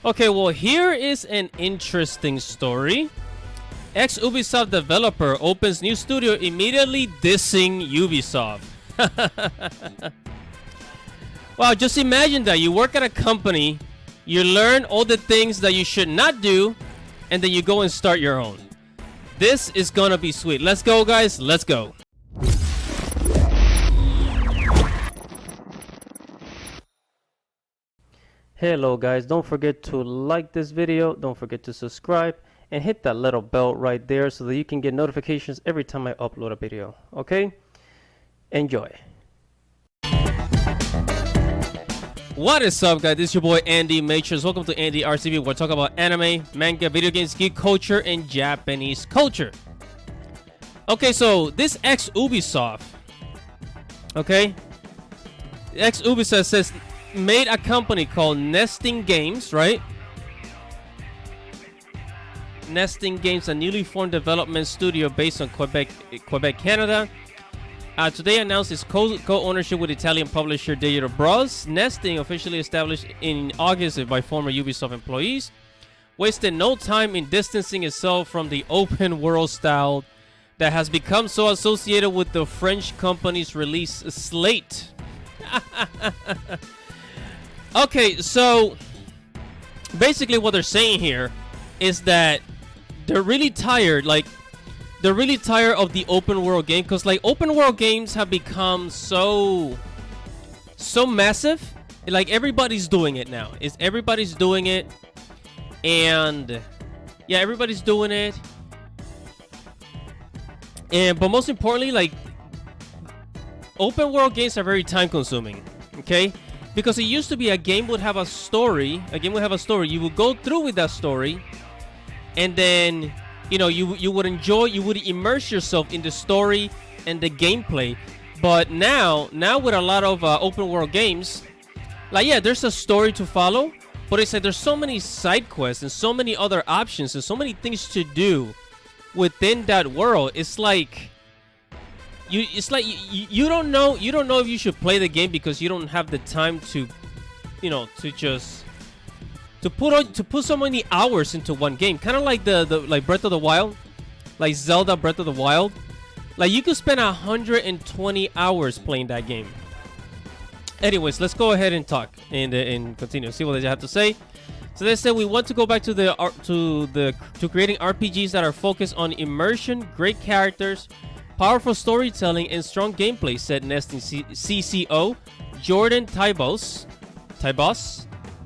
Okay, well, here is an interesting story. Ex-Ubisoft developer opens new studio, immediately dissing Ubisoft. Wow, just imagine that. You work at a company, you learn all the things that you should not do, and then you go and start your own. This is gonna be sweet. Let's go, guys. Let's go. Hello guys, don't forget to like this video, don't forget to subscribe, and hit that little bell right there so that you can get notifications every time I upload a video. Okay? Enjoy. What is up, guys? This is your boy Andy Matrix. Welcome to Andy RCB, where we talk about anime, manga, video games, geek culture, and Japanese culture. Okay, so this Ex-Ubisoft, okay? Ex-Ubisoft says made a company called Nesting Games, right? Nesting Games, a newly formed development studio based on Quebec, Canada. Today announced its co-ownership with Italian publisher Digital Bros. Nesting, officially established in August by former Ubisoft employees, wasted no time in distancing itself from the open world style that has become so associated with the French company's release slate. Okay, so basically what they're saying here is that they're really tired, they're really tired of the open world game, because open world games have become so massive. Everybody's doing it now. Everybody's doing it, and yeah, everybody's doing it. But most importantly, open world games are very time consuming, okay? Because it used to be a game would have a story. You would go through with that story, and then you would enjoy, you would immerse yourself in the story and the gameplay. But now with a lot of open world games, yeah, there's a story to follow, but it's there's so many side quests and so many other options and so many things to do within that world. You don't know if you should play the game because you don't have the time to put so many hours into one game. Kind of like the Breath of the Wild, like Zelda Breath of the Wild. You could spend 120 hours playing that game. Anyways, let's go ahead and talk and continue. See what they have to say. So they said we want to go back to creating RPGs that are focused on immersion, great characters, powerful storytelling, and strong gameplay, said Nesting CCO Jordan Tybos.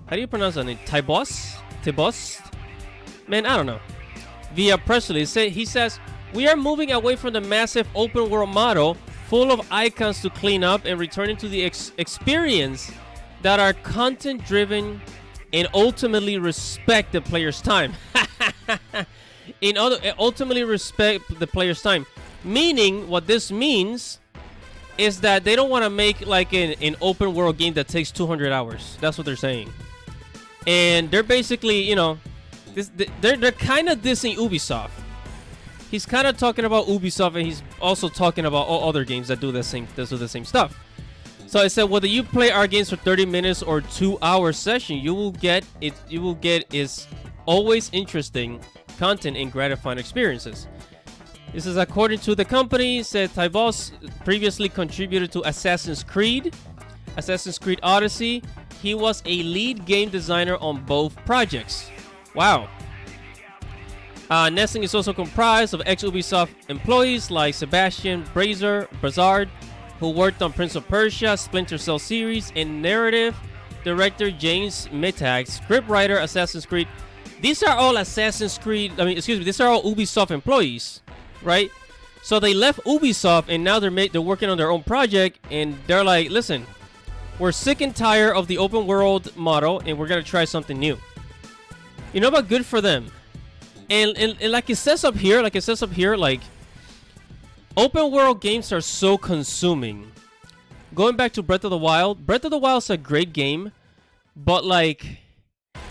How do you pronounce that name? Tybos? Man, I don't know. Via press release, he says, we are moving away from the massive open world model full of icons to clean up and returning to the experience that are content driven and ultimately respect the player's time. Ultimately respect the player's time. Meaning, what this means is that they don't want to make an open world game that takes 200 hours. That's what they're saying. And they're basically, they're kind of dissing Ubisoft. He's kind of talking about Ubisoft, and he's also talking about all other games that do the same stuff. So I said, whether you play our games for 30 minutes or 2-hour session, you will get is always interesting content and gratifying experiences. This is according to the company. Said Tybos previously contributed to Assassin's Creed Odyssey. He was a lead game designer on both projects. Wow. Nesting is also comprised of ex-Ubisoft employees like Sebastian Brazard, who worked on Prince of Persia, Splinter Cell series, and narrative director James Mittag, scriptwriter Assassin's Creed. These are all these are all Ubisoft employees, right? So they left Ubisoft and now they're working on their own project, and they're like, listen, we're sick and tired of the open world model and we're gonna try something new. But good for them. And like it says up here, open world games are so consuming. Going back to Breath of the Wild is a great game, but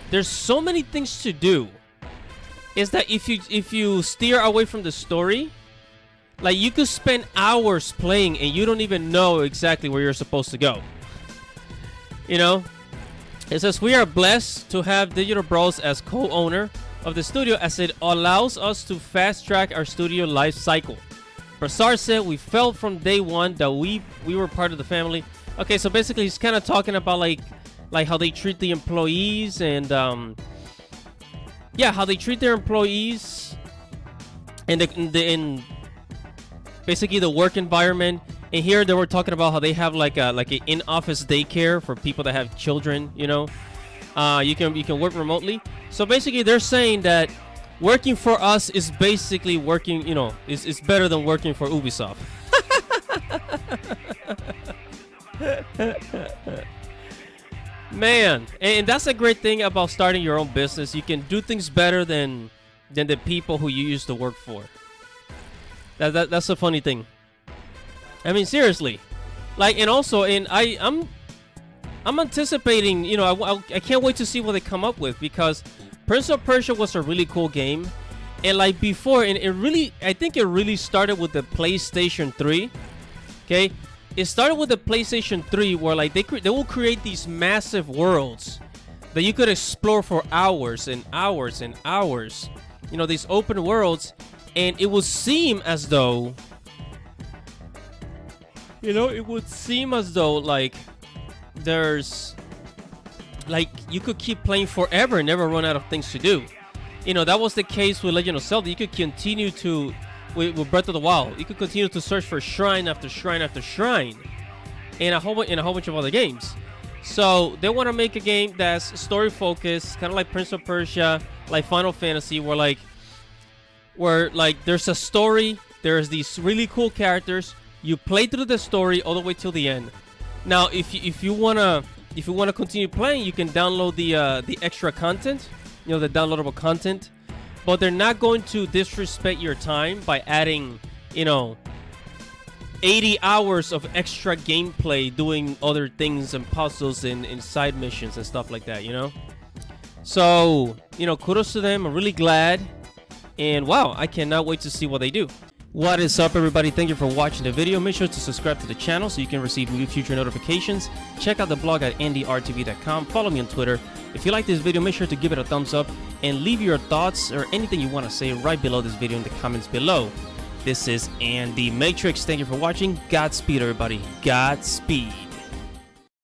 there's so many things to do. Is that if you steer away from the story, you could spend hours playing and you don't even know exactly where you're supposed to go. It says, we are blessed to have Digital Bros as co-owner of the studio, as it allows us to fast track our studio life cycle. Broussard said, we felt from day one that we were part of the family. Okay, so basically he's kind of talking about like how they treat the employees, and yeah, how they treat their employees, and basically the work environment. And here they were talking about how they have like an in-office daycare for people that have children. You know, you can work remotely. So basically, they're saying that working for us is basically working. You know, is better than working for Ubisoft. Man, and that's a great thing about starting your own business. You can do things better than the people who you used to work for. That's a funny thing. I mean, seriously, like, and also, and I'm anticipating, you know, I can't wait to see what they come up with, because Prince of Persia was a really cool game, and like before, and I think it really started with the PlayStation 3. Okay, it started with the PlayStation 3, where like they will create these massive worlds that you could explore for hours and hours and hours. You know, these open worlds, and it would seem as though. You know, it would seem as though like there's like you could keep playing forever and never run out of things to do. You know, that was the case with Legend of Zelda. You could continue to with Breath of the Wild. You could continue to search for shrine after shrine after shrine, and a whole bunch of other games. So they want to make a game that's story focused, kind of like Prince of Persia, like Final Fantasy, where there's a story, there's these really cool characters. You play through the story all the way till the end. Now, if you wanna continue playing, you can download the extra content, you know, the downloadable content. But they're not going to disrespect your time by adding, you know, 80 hours of extra gameplay doing other things and puzzles and side missions and stuff like that, you know. So, you know, kudos to them. I'm really glad, and wow, I cannot wait to see what they do. What is up, everybody? Thank you for watching the video. Make sure to subscribe to the channel so you can receive new future notifications. Check out the blog at ndrtv.com. Follow me on Twitter. If you like this video, make sure to give it a thumbs up and leave your thoughts or anything you want to say right below this video in the comments below. This is Andy Matrix. Thank you for watching. Godspeed, everybody. Godspeed.